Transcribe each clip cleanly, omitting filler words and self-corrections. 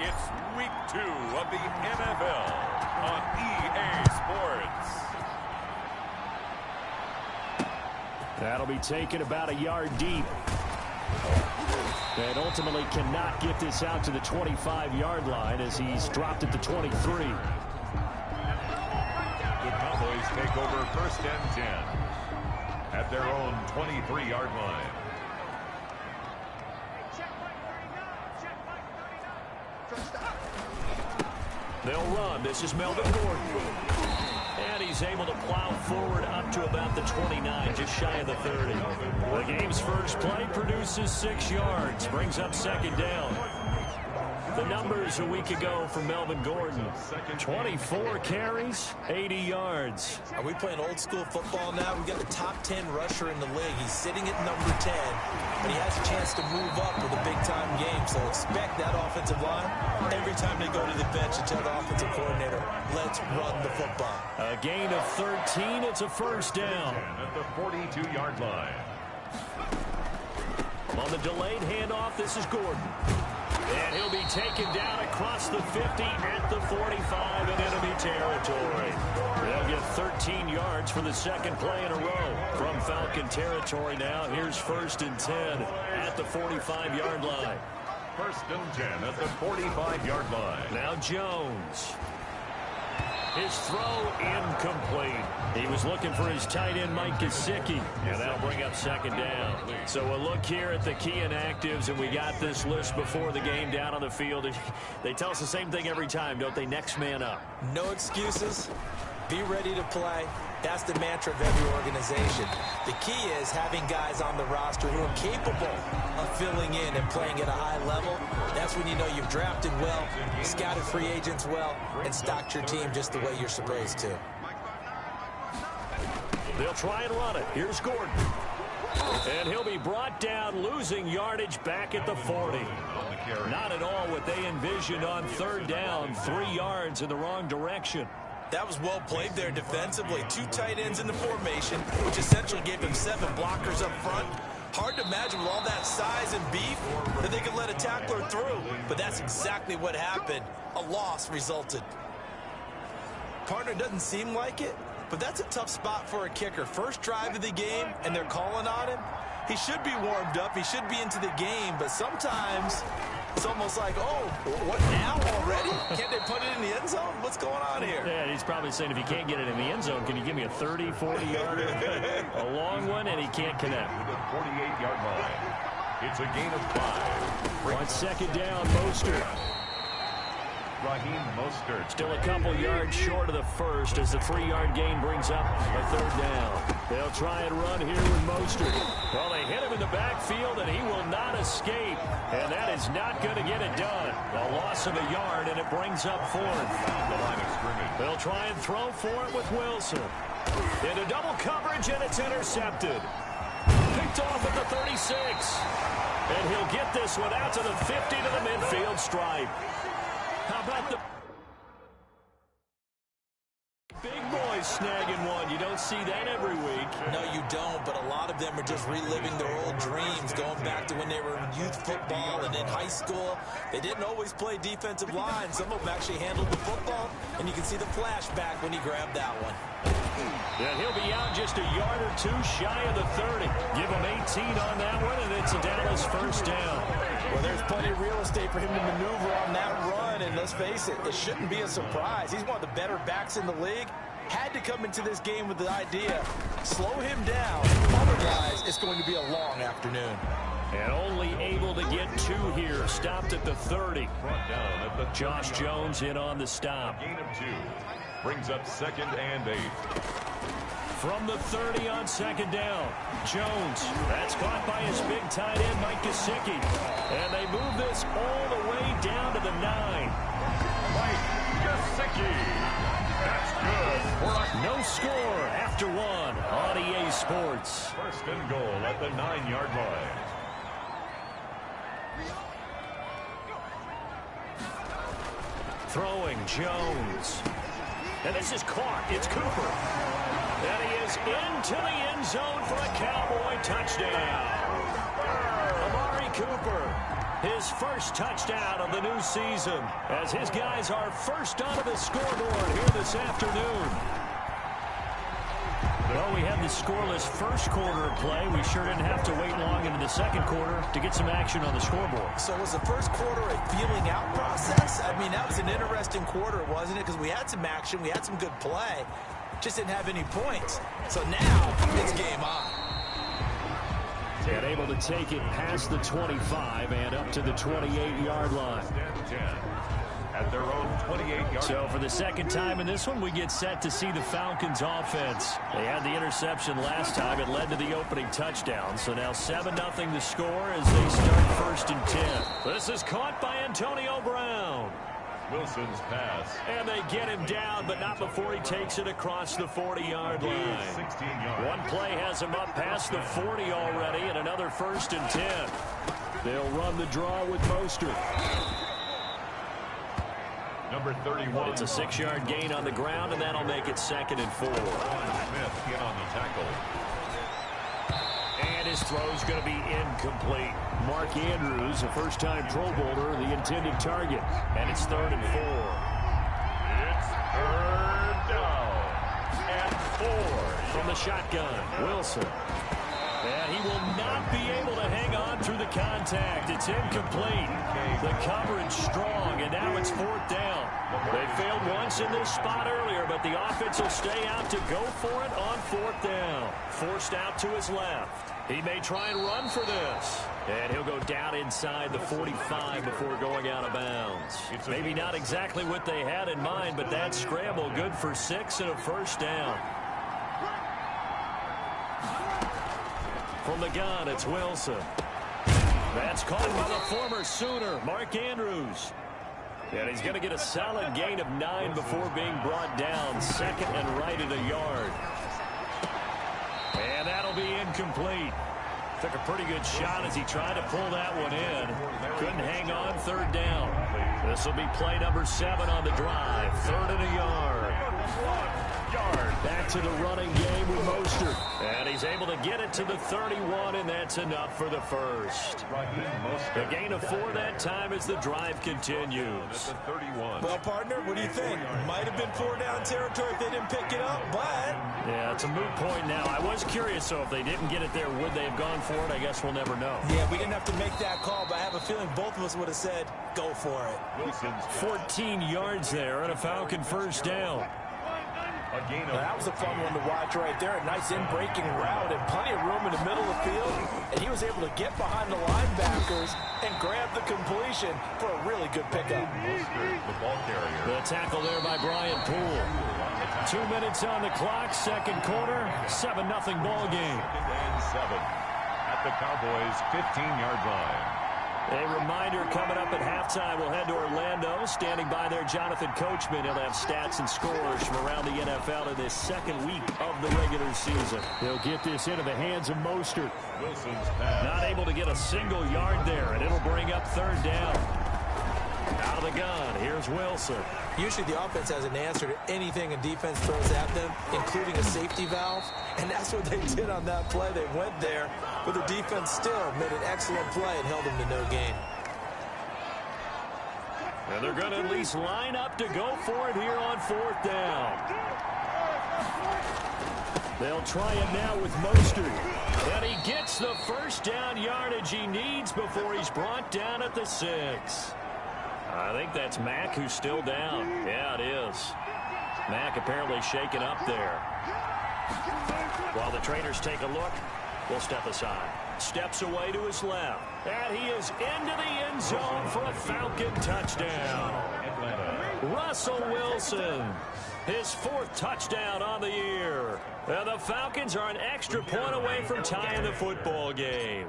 It's week 2 of the NFL on EA Sports. That'll be taken about a yard deep. And ultimately cannot get this out to the 25-yard line as he's dropped at the 23. The Cowboys take over 1st and 10 at their own 23-yard line. They'll run. This is Melvin Gordon. And he's able to plow forward up to about the 29, just shy of the 30. The game's first play produces 6 yards, brings up 2nd down. The numbers a week ago for Melvin Gordon: 24 carries, 80 yards. Are we playing old school football now? We've got the top 10 rusher in the league. He's sitting at number 10, but he has a chance to move up with a big-time game. So expect that offensive line, every time they go to the bench, to tell the offensive coordinator, let's run the football. A gain of 13. It's a 1st down. At the 42-yard line. On the delayed handoff, this is Gordon. And he'll be taken down across the 50 at the 45 in enemy territory. They'll get 13 yards for the 2nd play in a row from Falcon territory now. Here's 1st and 10 at the 45-yard line. 1st and 10 at the 45-yard line. Now Jones. His throw incomplete. He was looking for his tight end, Mike Gesicki. And that'll bring up 2nd down. So a look here at the key inactives, and we got this list before the game down on the field. They tell us the same thing every time, don't they? Next man up. No excuses. Be ready to play. That's the mantra of every organization. The key is having guys on the roster who are capable of filling in and playing at a high level. That's when you know you've drafted well, scouted free agents well, and stocked your team just the way you're supposed to. They'll try and run it. Here's Gordon. And he'll be brought down, losing yardage back at the 40. Not at all what they envisioned on 3rd down. 3 yards in the wrong direction. That was well played there defensively. 2 tight ends in the formation, which essentially gave them 7 blockers up front. Hard to imagine with all that size and beef that they could let a tackler through. But that's exactly what happened. A loss resulted. Partner doesn't seem like it, but that's a tough spot for a kicker. First drive of the game, and they're calling on him. He should be warmed up. He should be into the game, but sometimes it's almost like, oh, what now already? Can't they put it in the end zone? What's going on here? Yeah, he's probably saying, if you can't get it in the end zone, can you give me a 30, 40-yarder? A long one, and he can't connect. To the 48-yard line. It's a gain of 5. On 2nd down, Mostert. Raheem Mostert. Still a couple yards short of the 1st as the 3-yard gain brings up a 3rd down. They'll try and run here with Mostert. Well, they hit him in the backfield, and he will not escape. And that is not going to get it done. A loss of a yard, and it brings up 4th. The line of scrimmage. They'll try and throw for it with Wilson. Into double coverage, and it's intercepted. Picked off at the 36. And he'll get this one out to the 50 to the midfield stripe. How about the big boys snagging one? You don't see that every week. No, you don't, but a lot of them are just reliving their old dreams, going back to when they were in youth football and in high school. They didn't always play defensive line. Some of them actually handled the football, and you can see the flashback when he grabbed that one. And he'll be out just a yard or 2 shy of the 30. Give him 18 on that one, and it's a Dallas 1st down. Well, there's plenty of real estate for him to maneuver on that run, and let's face it, it shouldn't be a surprise. He's one of the better backs in the league. Had to come into this game with the idea, slow him down. Otherwise, it's going to be a long afternoon. And only able to get 2 here. Stopped at the 30. Brought down at the Josh Jones in on the stop. Gain of 2. Brings up 2nd and 8. From the 30 on 2nd down. Jones. That's caught by his big tight end, Mike Gesicki. And they move this all the way down to the 9. Mike Gesicki. That's good. No score after 1 on EA Sports. 1st and goal at the 9-yard line. Throwing Jones. And this is caught. It's Cooper. And he is into the end zone for a Cowboy touchdown. Amari Cooper His first touchdown of the new season as his guys are first onto the scoreboard here this afternoon. Well, we had the scoreless first quarter of play. We sure didn't have to wait long into the second quarter to get some action on the scoreboard. So was the first quarter a feeling out process? I mean, that was an interesting quarter, wasn't it? Because we had some action, we had some good play, just didn't have any points. So now it's game on. And able to take it past the 25 and up to the 28-yard line. At their own 28-yard. So for the second time in this one, we get set to see the Falcons offense. They had the interception last time. It led to the opening touchdown. So now 7-0 the score as they start first and 10. This is caught by Antonio Brown. Wilson's pass. And they get him down, but not before he takes it across the 40-yard line. 16 yards. One play has him up past the 40 already, and another first and 10. They'll run the draw with Mostert. Number 31. It's a 6-yard gain on the ground, and that'll make it 2nd and 4. Smith in on the tackle. And his throw's going to be incomplete. Mark Andrews, a first-time Pro Bowler, the intended target. And it's 3rd and 4. It's 3rd down and 4. From the shotgun, Wilson. And he will not be able to hang on through the contact. It's incomplete. The coverage strong, and now it's 4th down. They failed once in this spot earlier, but the offense will stay out to go for it on 4th down. Forced out to his left. He may try and run for this. And he'll go down inside the 45 before going out of bounds. Maybe not exactly what they had in mind, but that scramble good for 6 and a first down. From the gun, it's Wilson. That's caught by the former Sooner, Mark Andrews. And he's going to get a solid gain of 9 before being brought down. 2nd and right at a yard. And that'll be incomplete. Took a pretty good shot as he tried to pull that one in. Couldn't hang on, 3rd down. This will be play number 7 on the drive. 3rd and a yard. Back to the running game with Mostert. And he's able to get it to the 31, and that's enough for the first. A gain of 4 that time as the drive continues. Well, partner, what do you think? Might have been 4-down territory if they didn't pick it up, but... Yeah, it's a moot point now. I was curious, so if they didn't get it there, would they have gone for it? I guess we'll never know. Yeah, we didn't have to make that call, but I have a feeling both of us would have said, go for it. 14 yards there and a Falcon first down. That was a fun one to watch right there. A nice in-breaking route and plenty of room in the middle of the field. And he was able to get behind the linebackers and grab the completion for a really good pickup. The ball carrier. The tackle there by Brian Poole. 2 minutes on the clock, second quarter, 7-0 ball game. 2nd and 7 at the Cowboys' 15-yard line. A reminder coming up at halftime, we'll head to Orlando. Standing by there, Jonathan Coachman. He'll have stats and scores from around the NFL in this second week of the regular season. He'll get this into the hands of Mostert. Wilson's pass. Not able to get a single yard there, and it'll bring up 3rd down. Out of the gun, here's Wilson. Usually the offense has an answer to anything a defense throws at them, including a safety valve. And that's what they did on that play. They went there, but the defense still made an excellent play and held them to no gain. And they're going to at least line up to go for it here on 4th down. They'll try it now with Mostert. And he gets the first down yardage he needs before he's brought down at the 6. I think that's Mack who's still down. Yeah, it is. Mack apparently shaken up there. While the trainers take a look, we'll step aside. Steps away to his left. And he is into the end zone for a Falcon touchdown. Russell Wilson, his 4th touchdown on the year. And the Falcons are an extra point away from tying the football game.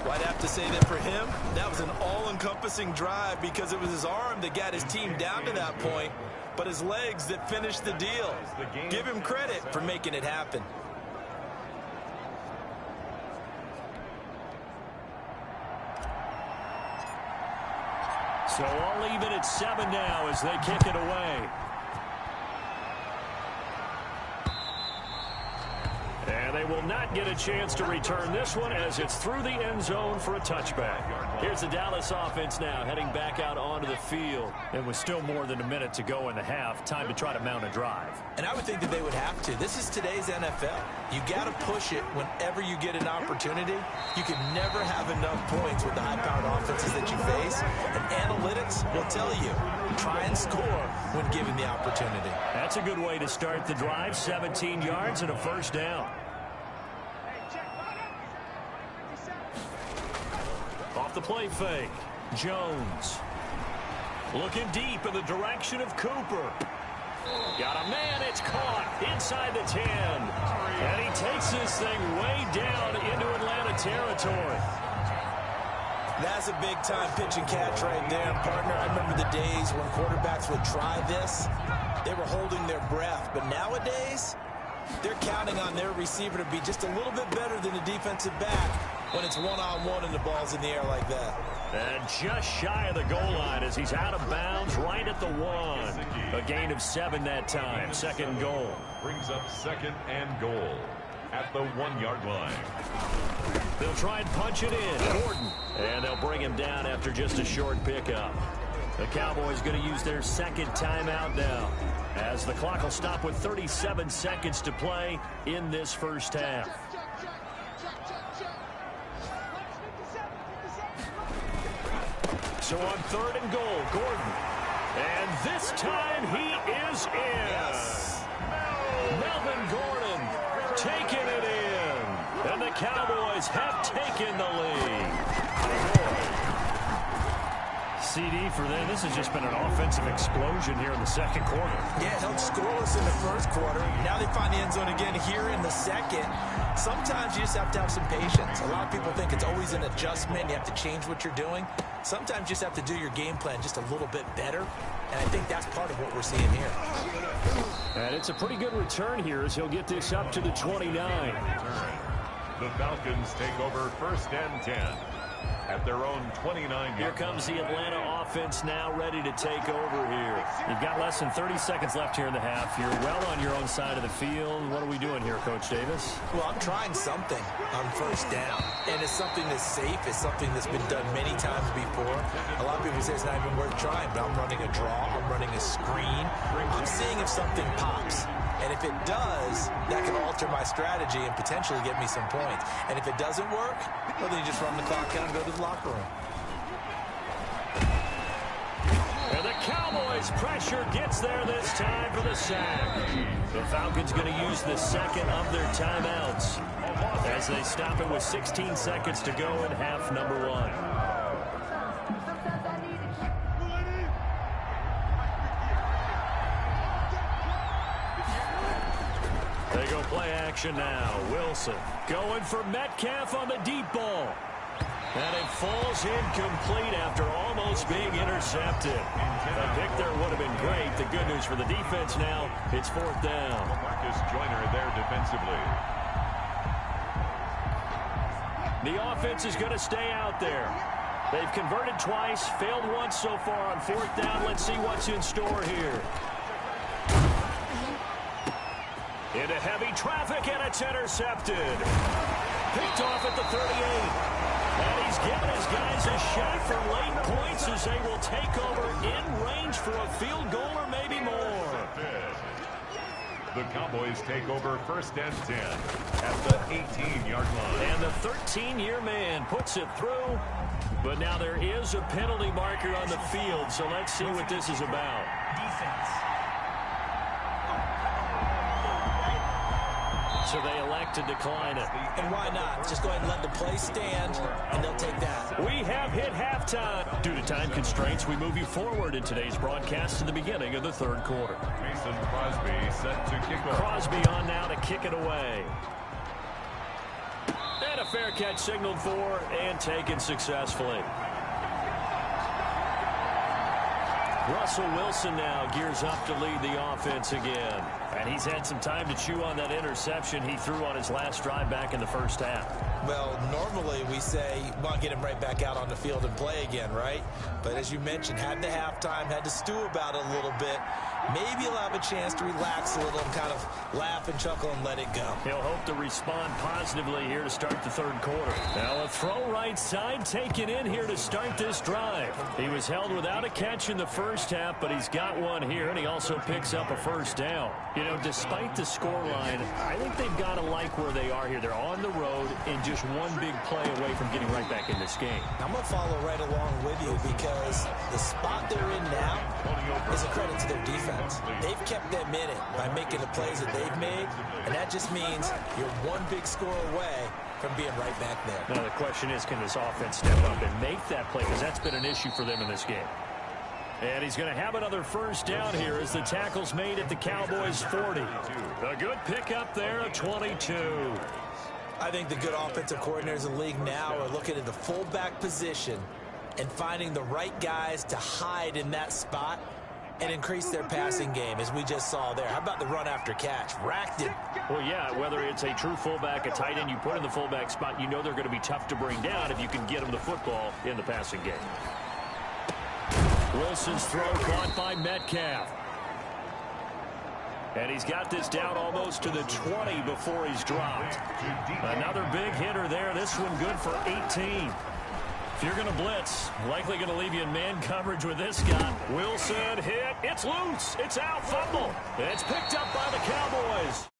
Well, I'd have to say that for him, that was an all-encompassing drive because it was his arm that got his team down to that point, but his legs that finished the deal. Give him credit for making it happen. So all even at 7 now as they kick it away. And they will not get a chance to return this one as it's through the end zone for a touchback. Here's the Dallas offense now heading back out onto the field. It was still more than a minute to go in the half. Time to try to mount a drive. And I would think that they would have to. This is today's NFL. You got to push it whenever you get an opportunity. You can never have enough points with the high-powered offenses that you face. And analytics will tell you, try and score when given the opportunity. That's a good way to start the drive. 17 yards and a first down. Off the play fake. Jones. Looking deep in the direction of Cooper. Got a man, it's caught inside the 10. And he takes this thing way down into Atlanta territory. That's a big-time pitch and catch right there, partner. I remember the days when quarterbacks would try this. They were holding their breath. But nowadays, they're counting on their receiver to be just a little bit better than the defensive back when it's one-on-one and the ball's in the air like that. And just shy of the goal line as he's out of bounds right at the 1. A gain of 7 that time. Second goal. Brings up second and goal at the 1-yard line. They'll try and punch it in. Gordon. And they'll bring him down after just a short pickup. The Cowboys going to use their second timeout now, as the clock will stop with 37 seconds to play in this first half. So on third and goal, Gordon. And this time he is in. Yes. Melvin Gordon taking it in. And the Cowboys have taken the lead. CD for them. This has just been an offensive explosion here in the second quarter. Yeah, held scoreless in the first quarter. Now they find the end zone again here in the second. Sometimes you just have to have some patience. A lot of people think it's always an adjustment. You have to change what you're doing. Sometimes you just have to do your game plan just a little bit better. And I think that's part of what we're seeing here. And it's a pretty good return here as he'll get this up to the 29. The Falcons take over first and 10 at their own 29. Here comes the Atlanta offense now ready to take over here. You've got less than 30 seconds left here in the half. You're well on your own side of the field. What are we doing here, Coach Davis? Well, I'm trying something on first down. And it's something that's safe. It's something that's been done many times before. A lot of people say it's not even worth trying, but I'm running a draw. I'm running a screen. I'm seeing if something pops. And if it does, that can alter my strategy and potentially get me some points. And if it doesn't work, well, then you just run the clock out and go to the locker room. And the Cowboys pressure gets there this time for the sack. The Falcons going to use the second of their timeouts as they stop it with 16 seconds to go in half number 1. They go play action now. Wilson going for Metcalf on the deep ball. And it falls incomplete after almost being intercepted. A pick there would have been great. The good news for the defense now, it's fourth down. Marcus Joyner there defensively. The offense is going to stay out there. They've converted twice, failed once so far on fourth down. Let's see what's in store here. Into heavy traffic, and it's intercepted. Picked off at the 38. And he's given his guys a shot for late points as they will take over in range for a field goal or maybe more. The Cowboys take over first and 10 at the 18-yard line. And the 13-year man puts it through. But now there is a penalty marker on the field, so let's see what this is about. Defense. So they elect to decline it. And why not? Just go ahead and let the play stand, and they'll take that. We have hit halftime. Due to time constraints, we move you forward in today's broadcast to the beginning of the third quarter. Mason Crosby set to kick off. Crosby on now to kick it away. And a fair catch signaled for and taken successfully. Russell Wilson now gears up to lead the offense again. And he's had some time to chew on that interception he threw on his last drive back in the first half. Well, normally we say, well, get him right back out on the field and play again, right? But as you mentioned, had the halftime, had to stew about it a little bit. Maybe he'll have a chance to relax a little and kind of laugh and chuckle and let it go. He'll hope to respond positively here to start the third quarter. Now a throw right side taken in here to start this drive. He was held without a catch in the first half, but he's got one here, and he also picks up a first down. You know, despite the scoreline, I think they've got to like where they are here. They're on the road and just one big play away from getting right back in this game. I'm going to follow right along with you because the spot they're in now is a credit to their defense. They've kept them in it by making the plays that they've made, and that just means you're one big score away from being right back there. Now the question is, can this offense step up and make that play, because that's been an issue for them in this game. And he's going to have another first down here as the tackle's made at the Cowboys' 40. A good pickup there, a 22. I think the good offensive coordinators in the league now are looking at the fullback position and finding the right guys to hide in that spot and increase their passing game, as we just saw there. How about the run after catch? Racked it. Well, yeah, whether it's a true fullback, a tight end you put in the fullback spot, you know they're going to be tough to bring down if you can get them the football in the passing game. Wilson's throw caught by Metcalf. And he's got this down almost to the 20 before he's dropped. Another big hitter there. This one good for 18. If you're going to blitz, likely going to leave you in man coverage with this guy. Wilson hit. It's loose. It's out. Fumble. It's picked up by the Cowboys.